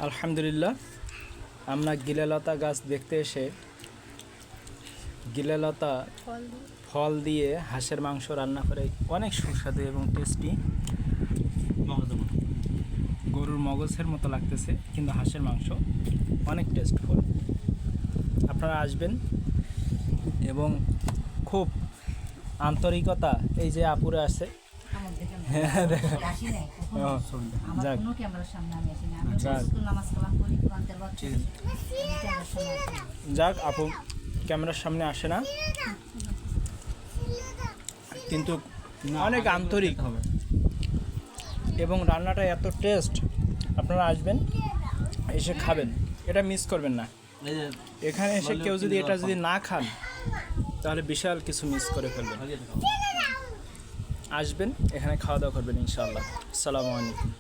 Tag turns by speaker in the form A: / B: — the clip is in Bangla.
A: আলহামদুলিল্লাহ, আমরা গিলেলতা গাছ দেখতে এসে গিলেলতা ফল দিয়ে হাঁসের মাংস রান্না করে অনেক সুস্বাদু এবং টেস্টি। গরুর মগজের মতো লাগতেছে, কিন্তু হাঁসের মাংস অনেক টেস্টফুল। আপনারা আসবেন এবং খুব আন্তরিকতা, এই যে আপুরে আছে, যাক আপু ক্যামেরার সামনে আসে না, কিন্তু অনেক আন্তরিক হবে এবং রান্নাটা এত টেস্ট। আপনারা আসবেন, এসে খাবেন, এটা মিস করবেন না। এখানে এসে কেউ যদি এটা না খান তাহলে বিশাল কিছু মিস করে ফেলবেন। আসবেন, এখানে খাওয়া দাওয়া করবেন ইনশাআল্লাহ। আসসালামু আলাইকুম।